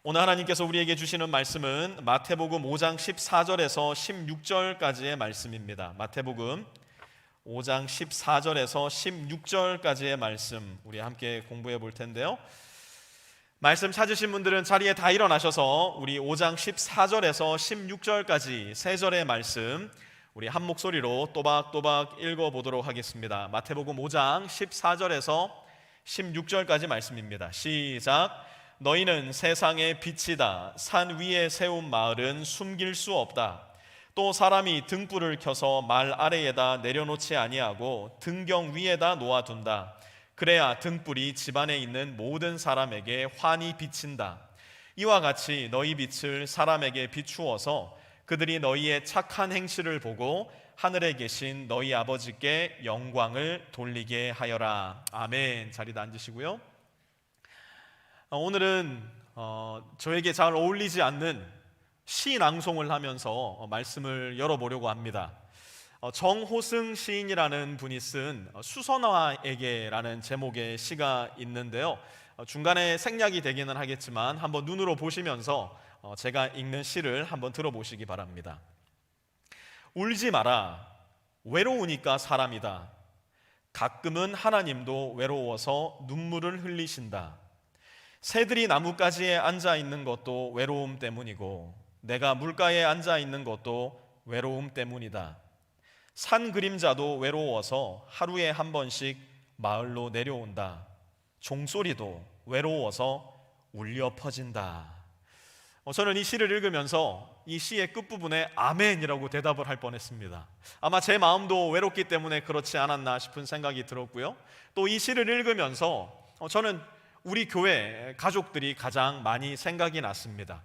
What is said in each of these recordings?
오늘 하나님께서 우리에게 주시는 말씀은 마태복음 5장 14절에서 16절까지의 말씀입니다. 마태복음 5장 14절에서 16절까지의 말씀 우리 함께 공부해 볼 텐데요. 말씀 찾으신 분들은 자리에 다 일어나셔서 우리 5장 14절에서 16절까지 세 절의 말씀 우리 한 목소리로 또박또박 읽어보도록 하겠습니다. 마태복음 5장 14절에서 16절까지 말씀입니다. 시작. 너희는 세상의 빛이다. 산 위에 세운 마을은 숨길 수 없다. 또 사람이 등불을 켜서 말 아래에다 내려놓지 아니하고 등경 위에다 놓아둔다. 그래야 등불이 집안에 있는 모든 사람에게 환히 비친다. 이와 같이 너희 빛을 사람에게 비추어서 그들이 너희의 착한 행실을 보고 하늘에 계신 너희 아버지께 영광을 돌리게 하여라. 아멘. 자리에 앉으시고요. 오늘은 저에게 잘 어울리지 않는 시 낭송을 하면서 말씀을 열어보려고 합니다. 정호승 시인이라는 분이 쓴 수선화에게라는 제목의 시가 있는데요. 중간에 생략이 되기는 하겠지만 한번 눈으로 보시면서 제가 읽는 시를 한번 들어보시기 바랍니다. 울지 마라. 외로우니까 사람이다. 가끔은 하나님도 외로워서 눈물을 흘리신다. 새들이 나뭇가지에 앉아 있는 것도 외로움 때문이고 내가 물가에 앉아 있는 것도 외로움 때문이다. 산 그림자도 외로워서 하루에 한 번씩 마을로 내려온다. 종소리도 외로워서 울려 퍼진다. 저는 이 시를 읽으면서 이 시의 끝부분에 아멘이라고 대답을 할 뻔했습니다. 아마 제 마음도 외롭기 때문에 그렇지 않았나 싶은 생각이 들었고요. 또 이 시를 읽으면서 저는 우리 교회 가족들이 가장 많이 생각이 났습니다.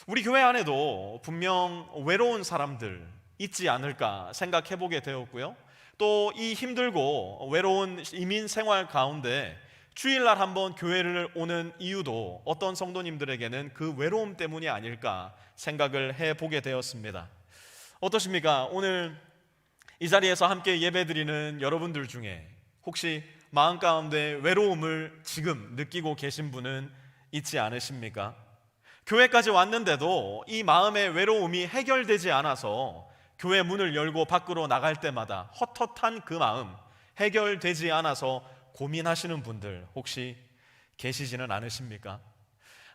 우리 교회 안에도 분명 외로운 사람들 있지 않을까 생각해 보게 되었고요. 또 이 힘들고 외로운 이민 생활 가운데 주일날 한번 교회를 오는 이유도 어떤 성도님들에게는 그 외로움 때문이 아닐까 생각을 해보게 되었습니다. 어떠십니까? 오늘 이 자리에서 함께 예배드리는 여러분들 중에 혹시 마음 가운데 외로움을 지금 느끼고 계신 분은 있지 않으십니까? 교회까지 왔는데도 이 마음의 외로움이 해결되지 않아서 교회 문을 열고 밖으로 나갈 때마다 헛헛한 그 마음 해결되지 않아서 고민하시는 분들 혹시 계시지는 않으십니까?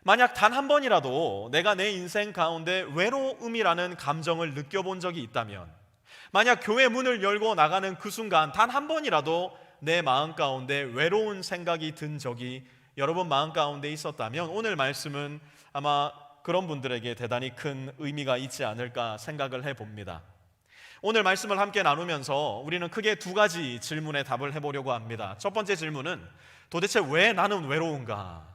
만약 단 한 번이라도 내가 내 인생 가운데 외로움이라는 감정을 느껴본 적이 있다면, 만약 교회 문을 열고 나가는 그 순간 단 한 번이라도 내 마음 가운데 외로운 생각이 든 적이 여러분 마음 가운데 있었다면 오늘 말씀은 아마 그런 분들에게 대단히 큰 의미가 있지 않을까 생각을 해봅니다. 오늘 말씀을 함께 나누면서 우리는 크게 두 가지 질문에 답을 해보려고 합니다. 첫 번째 질문은 도대체 왜 나는 외로운가?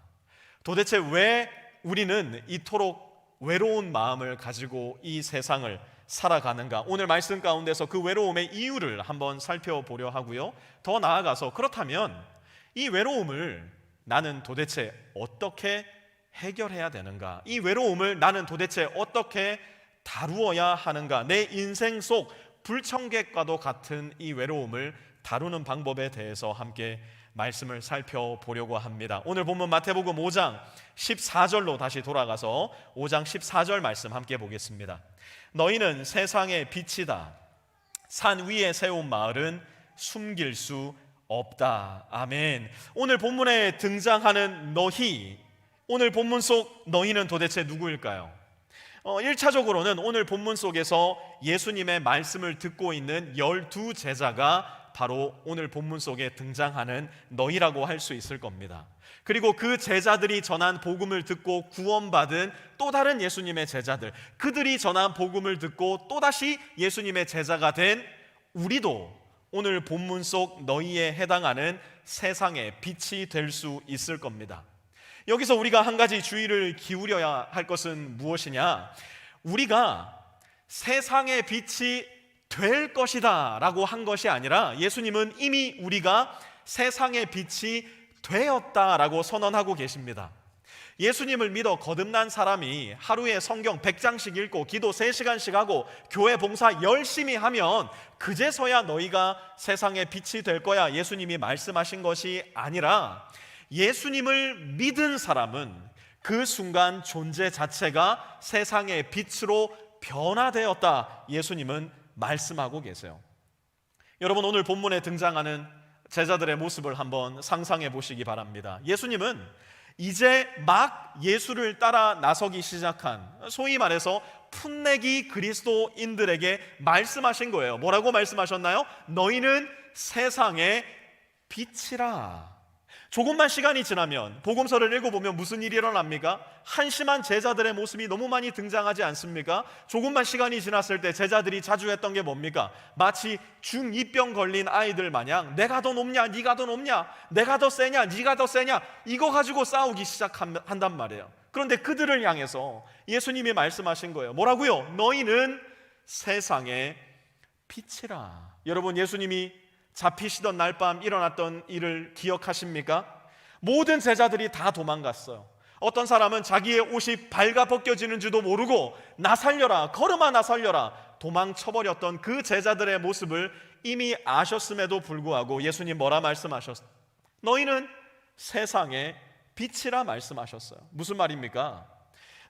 도대체 왜 우리는 이토록 외로운 마음을 가지고 이 세상을 살아가는가? 오늘 말씀 가운데서 그 외로움의 이유를 한번 살펴보려 하고요. 더 나아가서 그렇다면 이 외로움을 나는 도대체 어떻게 해결해야 되는가? 이 외로움을 나는 도대체 어떻게 다루어야 하는가? 내 인생 속 불청객과도 같은 이 외로움을 다루는 방법에 대해서 함께 말씀을 살펴보려고 합니다. 오늘 본문 마태복음 5장 14절로 다시 돌아가서 5장 14절 말씀 함께 보겠습니다. 너희는 세상의 빛이다. 산 위에 세운 마을은 숨길 수 없다. 아멘. 오늘 본문에 등장하는 너희, 오늘 본문 속 너희는 도대체 누구일까요? 1차적으로는 오늘 본문 속에서 예수님의 말씀을 듣고 있는 12제자가 바로 오늘 본문 속에 등장하는 너희라고 할 수 있을 겁니다. 그리고 그 제자들이 전한 복음을 듣고 구원받은 또 다른 예수님의 제자들, 그들이 전한 복음을 듣고 또다시 예수님의 제자가 된 우리도 오늘 본문 속 너희에 해당하는 세상의 빛이 될 수 있을 겁니다. 여기서 우리가 한 가지 주의를 기울여야 할 것은 무엇이냐? 우리가 세상의 빛이 될 것이다 라고 한 것이 아니라 예수님은 이미 우리가 세상의 빛이 되었다라고 선언하고 계십니다. 예수님을 믿어 거듭난 사람이 하루에 성경 100장씩 읽고 기도 3시간씩 하고 교회 봉사 열심히 하면 그제서야 너희가 세상의 빛이 될 거야 예수님이 말씀하신 것이 아니라, 예수님을 믿은 사람은 그 순간 존재 자체가 세상의 빛으로 변화되었다, 예수님은 말씀하고 계세요. 여러분, 오늘 본문에 등장하는 제자들의 모습을 한번 상상해 보시기 바랍니다. 예수님은 이제 막 예수를 따라 나서기 시작한, 소위 말해서 풋내기 그리스도인들에게 말씀하신 거예요. 뭐라고 말씀하셨나요? 너희는 세상의 빛이라. 조금만 시간이 지나면, 복음서를 읽어보면 무슨 일이 일어납니까? 한심한 제자들의 모습이 너무 많이 등장하지 않습니까? 조금만 시간이 지났을 때 제자들이 자주 했던 게 뭡니까? 마치 중2병 걸린 아이들 마냥 내가 더 높냐, 네가 더 높냐, 내가 더 세냐, 네가 더 세냐, 이거 가지고 싸우기 시작한단 말이에요. 그런데 그들을 향해서 예수님이 말씀하신 거예요. 뭐라고요? 너희는 세상의 빛이라. 여러분, 예수님이 잡히시던 날 밤 일어났던 일을 기억하십니까? 모든 제자들이 다 도망갔어요. 어떤 사람은 자기의 옷이 발가 벗겨지는지도 모르고 나 살려라, 걸음아 나 살려라, 도망쳐버렸던 그 제자들의 모습을 이미 아셨음에도 불구하고 예수님 뭐라 말씀하셨어요? 너희는 세상의 빛이라 말씀하셨어요. 무슨 말입니까?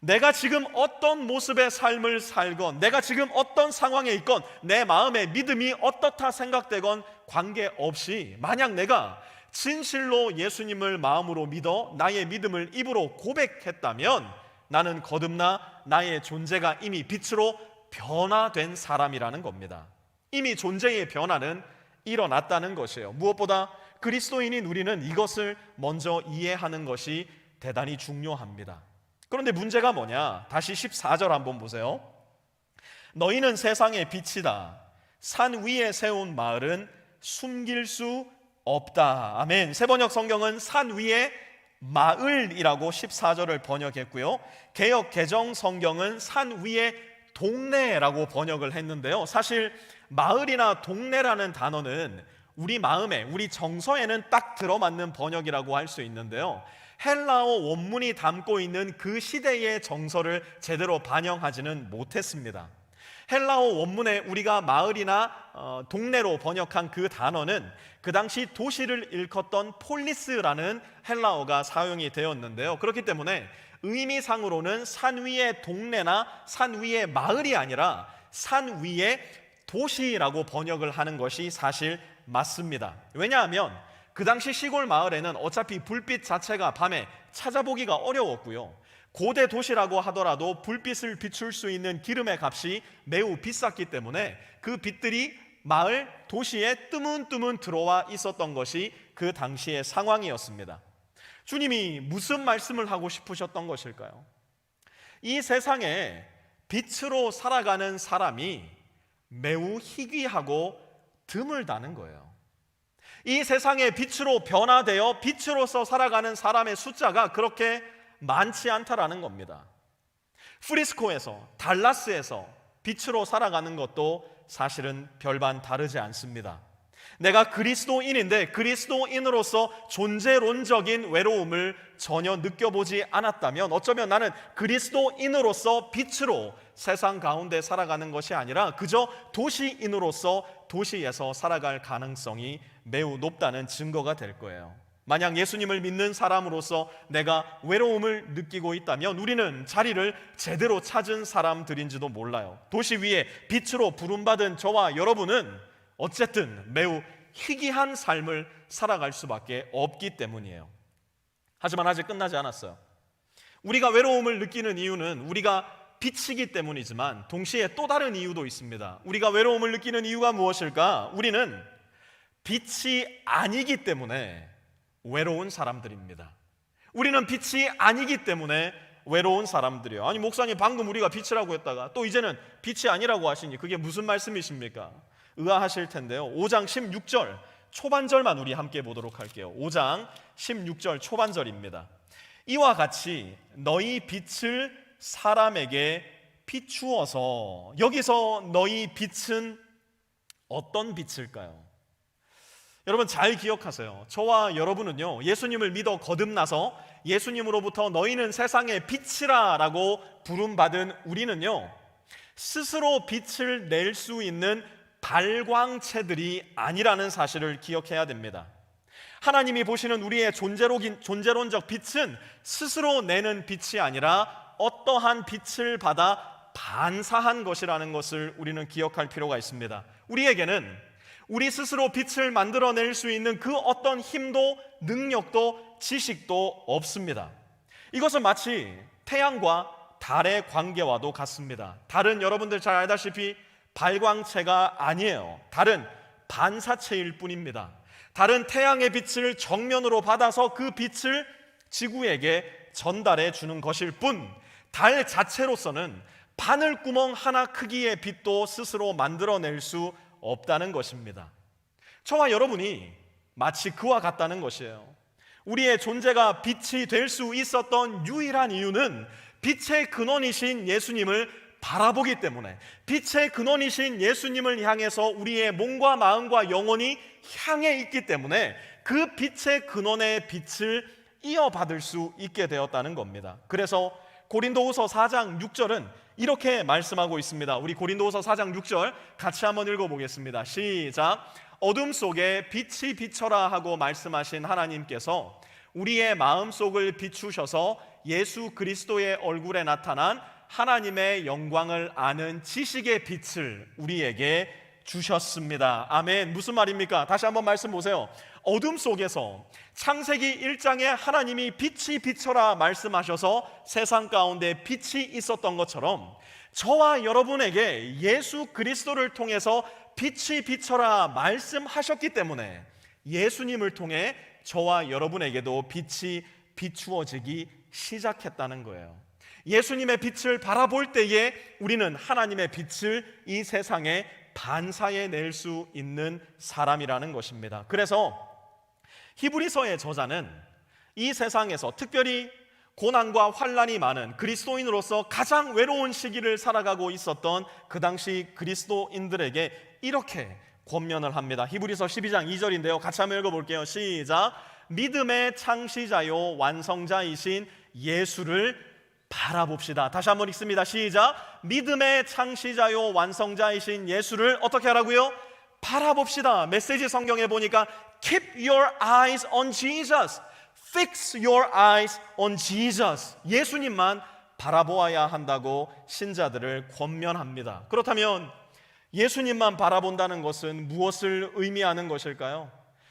내가 지금 어떤 모습의 삶을 살건, 내가 지금 어떤 상황에 있건, 내 마음의 믿음이 어떻다 생각되건 관계없이, 만약 내가 진실로 예수님을 마음으로 믿어 나의 믿음을 입으로 고백했다면 나는 거듭나 나의 존재가 이미 빛으로 변화된 사람이라는 겁니다. 이미 존재의 변화는 일어났다는 것이에요. 무엇보다 그리스도인인 우리는 이것을 먼저 이해하는 것이 대단히 중요합니다. 그런데 문제가 뭐냐? 다시 14절 한번 보세요. 너희는 세상의 빛이다. 산 위에 세운 마을은 숨길 수 없다. 아멘. 세번역 성경은 산 위에 마을이라고 14절을 번역했고요. 개역 개정 성경은 산 위에 동네라고 번역을 했는데요. 사실 마을이나 동네라는 단어는 우리 마음에, 우리 정서에는 딱 들어맞는 번역이라고 할 수 있는데요. 헬라어 원문이 담고 있는 그 시대의 정서를 제대로 반영하지는 못했습니다. 헬라어 원문에 우리가 마을이나 동네로 번역한 그 단어는 그 당시 도시를 일컫던 폴리스라는 헬라어가 사용이 되었는데요. 그렇기 때문에 의미상으로는 산 위의 동네나 산 위의 마을이 아니라 산 위의 도시라고 번역을 하는 것이 사실 맞습니다. 왜냐하면 그 당시 시골 마을에는 어차피 불빛 자체가 밤에 찾아보기가 어려웠고요. 고대 도시라고 하더라도 불빛을 비출 수 있는 기름의 값이 매우 비쌌기 때문에 그 빛들이 마을, 도시에 뜨문뜨문 들어와 있었던 것이 그 당시의 상황이었습니다. 주님이 무슨 말씀을 하고 싶으셨던 것일까요? 이 세상에 빛으로 살아가는 사람이 매우 희귀하고 드물다는 거예요. 이 세상의 빛으로 변화되어 빛으로서 살아가는 사람의 숫자가 그렇게 많지 않다라는 겁니다. 프리스코에서, 달라스에서 빛으로 살아가는 것도 사실은 별반 다르지 않습니다. 내가 그리스도인인데 그리스도인으로서 존재론적인 외로움을 전혀 느껴보지 않았다면 어쩌면 나는 그리스도인으로서 빛으로 세상 가운데 살아가는 것이 아니라 그저 도시인으로서 도시에서 살아갈 가능성이 매우 높다는 증거가 될 거예요. 만약 예수님을 믿는 사람으로서 내가 외로움을 느끼고 있다면 우리는 자리를 제대로 찾은 사람들인지도 몰라요. 도시 위에 빛으로 부름받은 저와 여러분은 어쨌든 매우 희귀한 삶을 살아갈 수밖에 없기 때문이에요. 하지만 아직 끝나지 않았어요. 우리가 외로움을 느끼는 이유는 우리가 빛이기 때문이지만 동시에 또 다른 이유도 있습니다. 우리가 외로움을 느끼는 이유가 무엇일까? 우리는 빛이 아니기 때문에 외로운 사람들입니다. 우리는 빛이 아니기 때문에 외로운 사람들이에요. 아니 목사님 방금 우리가 빛이라고 했다가 또 이제는 빛이 아니라고 하시니 그게 무슨 말씀이십니까? 의아하실 텐데요. 5장 16절 초반절만 우리 함께 보도록 할게요. 5장 16절 초반절입니다. 이와 같이 너희 빛을 사람에게 비추어서, 여기서 너희 빛은 어떤 빛일까요? 여러분 잘 기억하세요. 저와 여러분은요, 예수님을 믿어 거듭나서 예수님으로부터 너희는 세상의 빛이라 라고 부름받은 우리는요, 스스로 빛을 낼 수 있는 발광체들이 아니라는 사실을 기억해야 됩니다. 하나님이 보시는 우리의 존재론적 빛은 스스로 내는 빛이 아니라 어떠한 빛을 받아 반사한 것이라는 것을 우리는 기억할 필요가 있습니다. 우리에게는 우리 스스로 빛을 만들어낼 수 있는 그 어떤 힘도 능력도 지식도 없습니다. 이것은 마치 태양과 달의 관계와도 같습니다. 달은 여러분들 잘 알다시피 발광체가 아니에요. 달은 반사체일 뿐입니다. 달은 태양의 빛을 정면으로 받아서 그 빛을 지구에게 전달해 주는 것일 뿐, 달 자체로서는 바늘구멍 하나 크기의 빛도 스스로 만들어낼 수 없다는 것입니다. 저와 여러분이 마치 그와 같다는 것이에요. 우리의 존재가 빛이 될 수 있었던 유일한 이유는 빛의 근원이신 예수님을 바라보기 때문에, 빛의 근원이신 예수님을 향해서 우리의 몸과 마음과 영혼이 향해 있기 때문에 그 빛의 근원의 빛을 이어받을 수 있게 되었다는 겁니다. 그래서 고린도후서 4장 6절은 이렇게 말씀하고 있습니다. 우리 고린도후서 4장 6절 같이 한번 읽어보겠습니다. 시작. 어둠 속에 빛이 비춰라 하고 말씀하신 하나님께서 우리의 마음속을 비추셔서 예수 그리스도의 얼굴에 나타난 하나님의 영광을 아는 지식의 빛을 우리에게 주셨습니다. 아멘. 무슨 말입니까? 다시 한번 말씀 보세요. 어둠 속에서 창세기 1장에 하나님이 빛이 비춰라 말씀하셔서 세상 가운데 빛이 있었던 것처럼 저와 여러분에게 예수 그리스도를 통해서 빛이 비춰라 말씀하셨기 때문에 예수님을 통해 저와 여러분에게도 빛이 비추어지기 시작했다는 거예요. 예수님의 빛을 바라볼 때에 우리는 하나님의 빛을 이 세상에 반사해 낼 수 있는 사람이라는 것입니다. 그래서 히브리서의 저자는 이 세상에서 특별히 고난과 환난이 많은 그리스도인으로서 가장 외로운 시기를 살아가고 있었던 그 당시 그리스도인들에게 이렇게 권면을 합니다. 히브리서 12장 2절인데요. 같이 한번 읽어볼게요. 시작. 믿음의 창시자요 완성자이신 예수를 바라봅시다. 다시 한번 읽습니다. 시작. 믿음의 창시자요 완성자이신 예수를 어떻게 하라고요? 바라봅시다. 메시지 성경에 보니까 Keep your eyes on Jesus. Fix your eyes on Jesus. 예수님만 바라보아야 한다고 신자들을 권면합니다. 그렇다면 예수님만 바라본다는 것은 무엇을 의미하는 것일까요?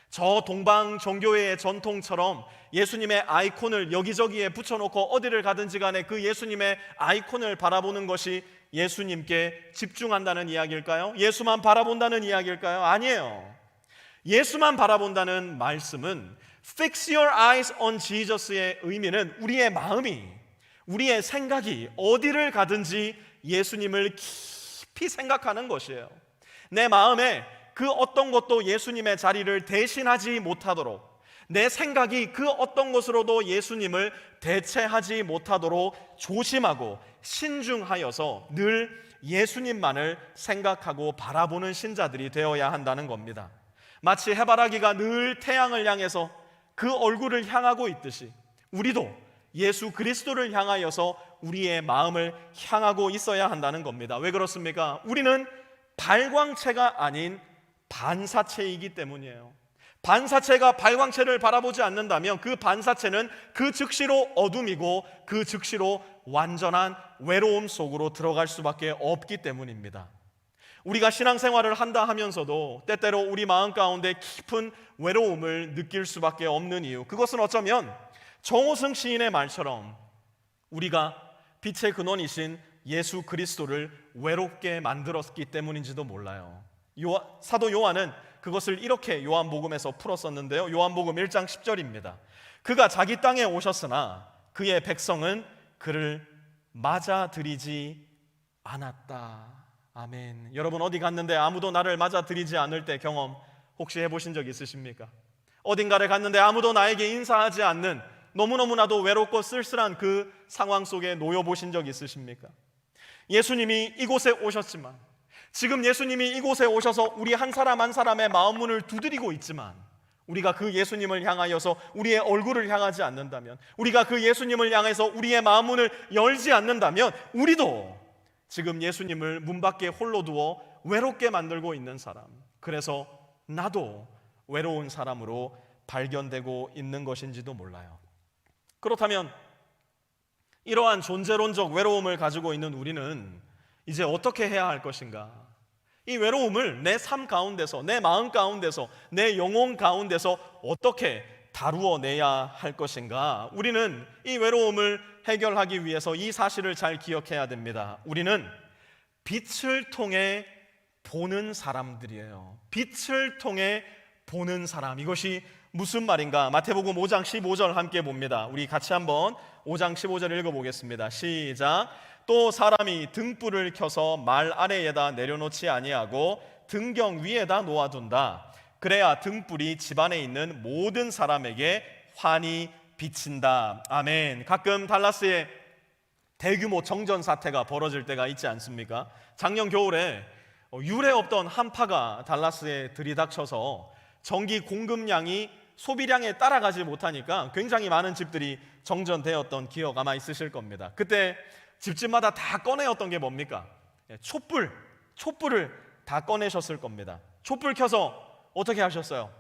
저 동방 종교회의 전통처럼 예수님의 아이콘을 여기저기에 붙여놓고 어디를 가든지 간에 그 예수님의 아이콘을 바라보는 것이 예수님께 집중한다는 이야기일까요? 예수만 바라본다는 이야기일까요? 아니에요. 예수만 바라본다는 말씀은 Fix your eyes on Jesus의 의미는 우리의 마음이, 우리의 생각이 어디를 가든지 예수님을 깊이 생각하는 것이에요. 내 마음에 그 어떤 것도 예수님의 자리를 대신하지 못하도록, 내 생각이 그 어떤 것으로도 예수님을 대체하지 못하도록 조심하고 신중하여서 늘 예수님만을 생각하고 바라보는 신자들이 되어야 한다는 겁니다. 마치 해바라기가 늘 태양을 향해서 그 얼굴을 향하고 있듯이 우리도 예수 그리스도를 향하여서 우리의 마음을 향하고 있어야 한다는 겁니다. 왜 그렇습니까? 우리는 발광체가 아닌 반사체이기 때문이에요. 반사체가 발광체를 바라보지 않는다면 그 반사체는 그 즉시로 어둠이고 그 즉시로 완전한 외로움 속으로 들어갈 수밖에 없기 때문입니다. 우리가 신앙생활을 한다 하면서도 때때로 우리 마음 가운데 깊은 외로움을 느낄 수밖에 없는 이유, 그것은 어쩌면 정호승 시인의 말처럼 우리가 빛의 근원이신 예수 그리스도를 외롭게 만들었기 때문인지도 몰라요. 사도 요한은 그것을 이렇게 요한복음에서 풀었었는데요. 요한복음 1장 10절입니다. 그가 자기 땅에 오셨으나 그의 백성은 그를 맞아들이지 않았다. 아멘. 여러분 어디 갔는데 아무도 나를 맞아들이지 않을 때 경험 혹시 해보신 적 있으십니까? 어딘가를 갔는데 아무도 나에게 인사하지 않는 너무너무나도 외롭고 쓸쓸한 그 상황 속에 놓여보신 적 있으십니까? 예수님이 이곳에 오셨지만, 지금 예수님이 이곳에 오셔서 우리 한 사람 한 사람의 마음문을 두드리고 있지만, 우리가 그 예수님을 향하여서 우리의 얼굴을 향하지 않는다면, 우리가 그 예수님을 향해서 우리의 마음문을 열지 않는다면, 우리도 지금 예수님을 문 밖에 홀로 두어 외롭게 만들고 있는 사람, 그래서 나도 외로운 사람으로 발견되고 있는 것인지도 몰라요. 그렇다면 이러한 존재론적 외로움을 가지고 있는 우리는 이제 어떻게 해야 할 것인가? 이 외로움을 내 삶 가운데서, 내 마음 가운데서, 내 영혼 가운데서 어떻게 다루어내야 할 것인가? 우리는 이 외로움을 해결하기 위해서 이 사실을 잘 기억해야 됩니다. 우리는 빛을 통해 보는 사람들이에요. 빛을 통해 보는 사람. 이것이 무슨 말인가? 마태복음 5장 15절 함께 봅니다. 우리 같이 한번 5장 15절 읽어보겠습니다. 시작. 또 사람이 등불을 켜서 말 아래에다 내려놓지 아니하고 등경 위에다 놓아둔다. 그래야 등불이 집안에 있는 모든 사람에게 환히 비친다. 아멘. 가끔 달라스에 대규모 정전 사태가 벌어질 때가 있지 않습니까? 작년 겨울에 유례 없던 한파가 달라스에 들이닥쳐서 전기 공급량이 소비량에 따라가지 못하니까 굉장히 많은 집들이 정전되었던 기억 아마 있으실 겁니다. 그때 집집마다 다 꺼내었던 게 뭡니까? 촛불을 다 꺼내셨을 겁니다. 촛불 켜서 어떻게 하셨어요?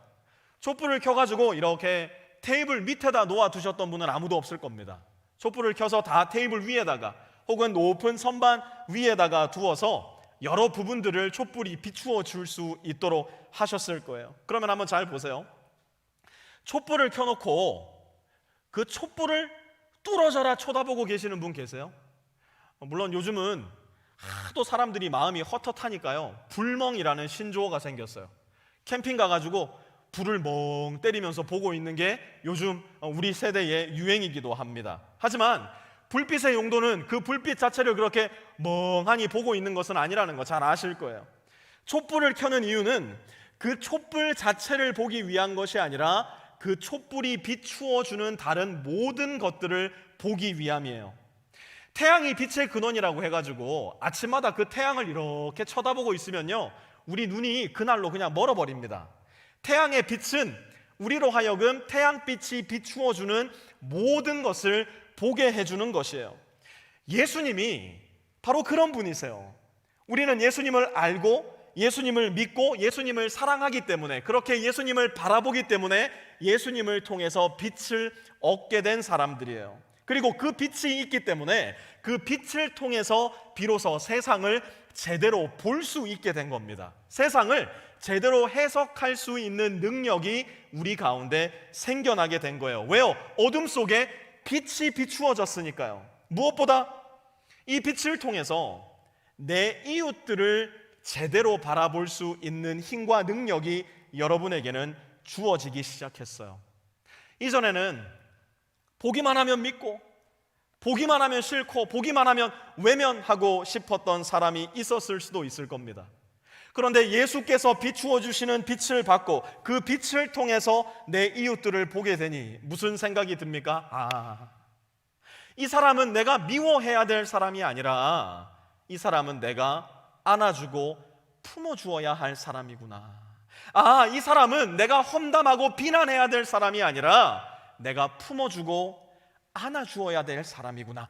촛불을 켜가지고 이렇게 테이블 밑에다 놓아두셨던 분은 아무도 없을 겁니다. 촛불을 켜서 다 테이블 위에다가 혹은 높은 선반 위에다가 두어서 여러 부분들을 촛불이 비추어 줄 수 있도록 하셨을 거예요. 그러면 한번 잘 보세요. 촛불을 켜놓고 그 촛불을 뚫어져라 쳐다보고 계시는 분 계세요? 물론 요즘은 하도 사람들이 마음이 헛헛하니까요, 불멍이라는 신조어가 생겼어요. 캠핑 가가지고 불을 멍 때리면서 보고 있는 게 요즘 우리 세대의 유행이기도 합니다. 하지만 불빛의 용도는 그 불빛 자체를 그렇게 멍하니 보고 있는 것은 아니라는 거 잘 아실 거예요. 촛불을 켜는 이유는 그 촛불 자체를 보기 위한 것이 아니라 그 촛불이 비추어 주는 다른 모든 것들을 보기 위함이에요. 태양이 빛의 근원이라고 해가지고 아침마다 그 태양을 이렇게 쳐다보고 있으면요, 우리 눈이 그날로 그냥 멀어버립니다. 태양의 빛은 우리로 하여금 태양빛이 비추어 주는 모든 것을 보게 해주는 것이에요. 예수님이 바로 그런 분이세요. 우리는 예수님을 알고 예수님을 믿고 예수님을 사랑하기 때문에, 그렇게 예수님을 바라보기 때문에 예수님을 통해서 빛을 얻게 된 사람들이에요. 그리고 그 빛이 있기 때문에 그 빛을 통해서 비로소 세상을 제대로 볼 수 있게 된 겁니다. 세상을 제대로 해석할 수 있는 능력이 우리 가운데 생겨나게 된 거예요. 왜요? 어둠 속에 빛이 비추어졌으니까요. 무엇보다 이 빛을 통해서 내 이웃들을 제대로 바라볼 수 있는 힘과 능력이 여러분에게는 주어지기 시작했어요. 이전에는 보기만 하면 믿고, 보기만 하면 싫고, 보기만 하면 외면하고 싶었던 사람이 있었을 수도 있을 겁니다. 그런데 예수께서 비추어 주시는 빛을 받고 그 빛을 통해서 내 이웃들을 보게 되니 무슨 생각이 듭니까? 이 사람은 내가 미워해야 될 사람이 아니라 이 사람은 내가 안아주고 품어주어야 할 사람이구나. 이 사람은 내가 험담하고 비난해야 될 사람이 아니라 내가 품어주고 안아주어야 될 사람이구나.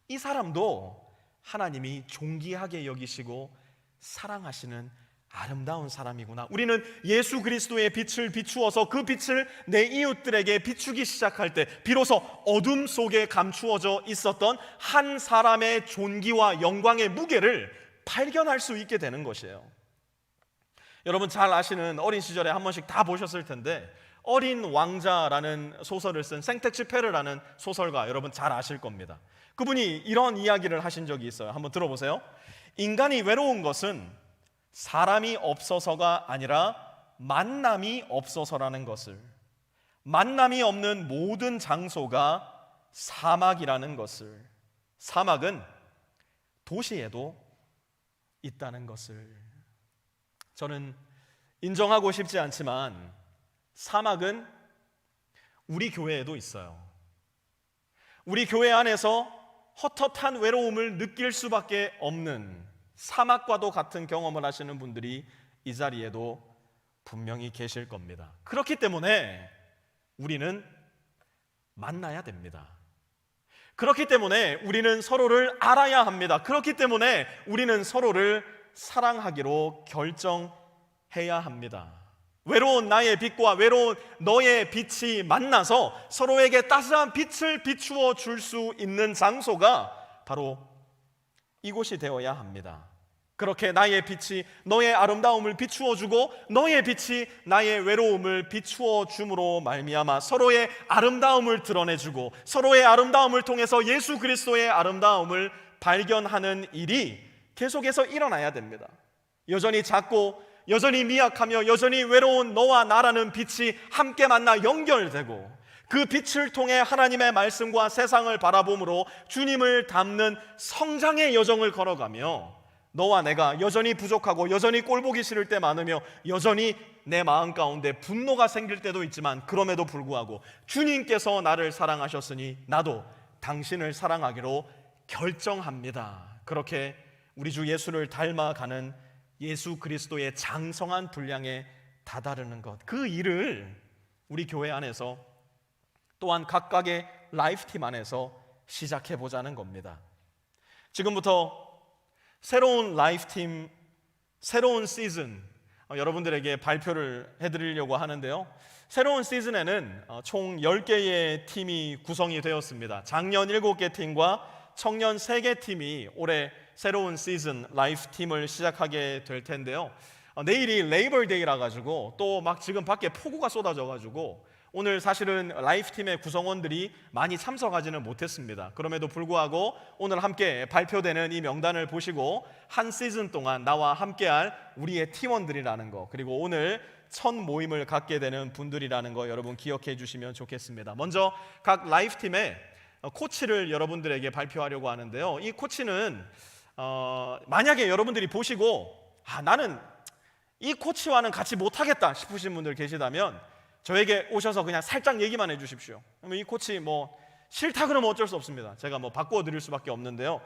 이 사람도 하나님이 존귀하게 여기시고 사랑하시는 아름다운 사람이구나. 우리는 예수 그리스도의 빛을 비추어서 그 빛을 내 이웃들에게 비추기 시작할 때 비로소 어둠 속에 감추어져 있었던 한 사람의 존귀와 영광의 무게를 발견할 수 있게 되는 것이에요. 여러분 잘 아시는, 어린 시절에 한 번씩 다 보셨을 텐데, 어린 왕자라는 소설을 쓴 생텍쥐페르라는 소설가, 여러분 잘 아실 겁니다. 그분이 이런 이야기를 하신 적이 있어요. 한번 들어보세요. 인간이 외로운 것은 사람이 없어서가 아니라 만남이 없어서라는 것을, 만남이 없는 모든 장소가 사막이라는 것을, 사막은 도시에도 있다는 것을. 저는 인정하고 싶지 않지만 사막은 우리 교회에도 있어요. 우리 교회 안에서 헛헛한 외로움을 느낄 수밖에 없는 사막과도 같은 경험을 하시는 분들이 이 자리에도 분명히 계실 겁니다. 그렇기 때문에 우리는 만나야 됩니다. 그렇기 때문에 우리는 서로를 알아야 합니다. 그렇기 때문에 우리는 서로를 사랑하기로 결정해야 합니다. 외로운 나의 빛과 외로운 너의 빛이 만나서 서로에게 따스한 빛을 비추어 줄 수 있는 장소가 바로 이곳이 되어야 합니다. 그렇게 나의 빛이 너의 아름다움을 비추어 주고 너의 빛이 나의 외로움을 비추어 줌으로 말미암아 서로의 아름다움을 드러내주고 서로의 아름다움을 통해서 예수 그리스도의 아름다움을 발견하는 일이 계속해서 일어나야 됩니다. 여전히 작고 여전히 미약하며 여전히 외로운 너와 나라는 빛이 함께 만나 연결되고 그 빛을 통해 하나님의 말씀과 세상을 바라봄으로 주님을 닮는 성장의 여정을 걸어가며 너와 내가 여전히 부족하고 여전히 꼴보기 싫을 때 많으며 여전히 내 마음 가운데 분노가 생길 때도 있지만 그럼에도 불구하고 주님께서 나를 사랑하셨으니 나도 당신을 사랑하기로 결정합니다. 그렇게 우리 주 예수를 닮아가는 예수 그리스도의 장성한 분량에 다다르는 것, 그 일을 우리 교회 안에서 또한 각각의 라이프팀 안에서 시작해 보자는 겁니다. 지금부터 새로운 라이프팀, 새로운 시즌 여러분들에게 발표를 해드리려고 하는데요. 새로운 시즌에는 총 10개의 팀이 구성이 되었습니다. 작년 7개 팀과 청년 3개 팀이 올해 새로운 시즌 라이프팀을 시작하게 될 텐데요. 내일이 레이버데이라 가지고 또 막 지금 밖에 폭우가 쏟아져 가지고 오늘 사실은 라이프팀의 구성원들이 많이 참석하지는 못했습니다. 그럼에도 불구하고 오늘 함께 발표되는 이 명단을 보시고 한 시즌 동안 나와 함께할 우리의 팀원들이라는 거, 그리고 오늘 첫 모임을 갖게 되는 분들이라는 거 여러분 기억해 주시면 좋겠습니다. 먼저 각 라이프팀의 코치를 여러분들에게 발표하려고 하는데요. 이 코치는 만약에 여러분들이 보시고 나는 이 코치와는 같이 못하겠다 싶으신 분들 계시다면 저에게 오셔서 그냥 살짝 얘기만 해주십시오. 이 코치 싫다 그러면 어쩔 수 없습니다. 제가 바꿔드릴 수밖에 없는데요.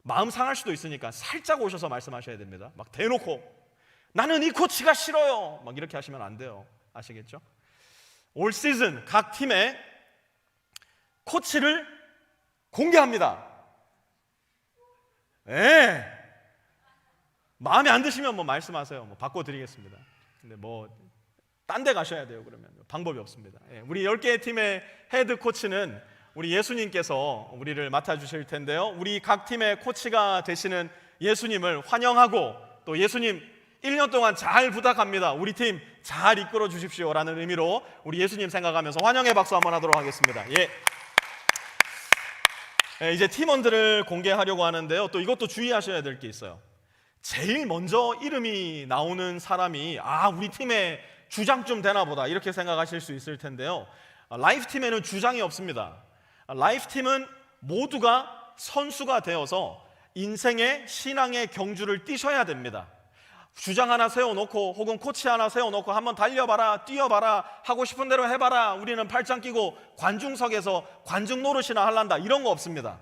마음 상할 수도 있으니까 살짝 오셔서 말씀하셔야 됩니다. 막 대놓고 나는 이 코치가 싫어요 막 이렇게 하시면 안 돼요. 아시겠죠? 올 시즌 각 팀의 코치를 공개합니다. 네. 마음에 안 드시면 말씀하세요. 바꿔드리겠습니다. 근데 딴 데 가셔야 돼요. 그러면 방법이 없습니다. 우리 10개의 팀의 헤드 코치는 우리 예수님께서 우리를 맡아주실 텐데요. 우리 각 팀의 코치가 되시는 예수님을 환영하고 또 예수님 1년 동안 잘 부탁합니다. 우리 팀 잘 이끌어 주십시오 라는 의미로 우리 예수님 생각하면서 환영의 박수 한번 하도록 하겠습니다. 이제 팀원들을 공개하려고 하는데요. 또 이것도 주의하셔야 될 게 있어요. 제일 먼저 이름이 나오는 사람이 우리 팀의 주장 좀 되나 보다 이렇게 생각하실 수 있을 텐데요. 라이프팀에는 주장이 없습니다. 라이프팀은 모두가 선수가 되어서 인생의 신앙의 경주를 뛰셔야 됩니다. 주장 하나 세워놓고 혹은 코치 하나 세워놓고 한번 달려봐라, 뛰어봐라, 하고 싶은 대로 해봐라, 우리는 팔짱 끼고 관중석에서 관중 노릇이나 할란다, 이런 거 없습니다.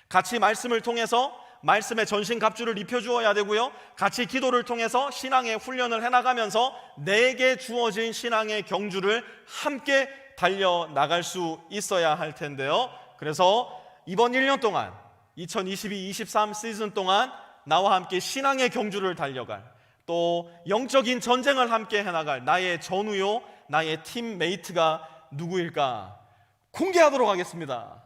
같이 말씀을 통해서 말씀의 전신갑주를 입혀주어야 되고요, 같이 기도를 통해서 신앙의 훈련을 해나가면서 내게 주어진 신앙의 경주를 함께 달려나갈 수 있어야 할 텐데요. 그래서 이번 1년 동안 2022-23 시즌 동안 나와 함께 신앙의 경주를 달려갈, 또 영적인 전쟁을 함께 해나갈 나의 전우요, 나의 팀메이트가 누구일까 공개하도록 하겠습니다.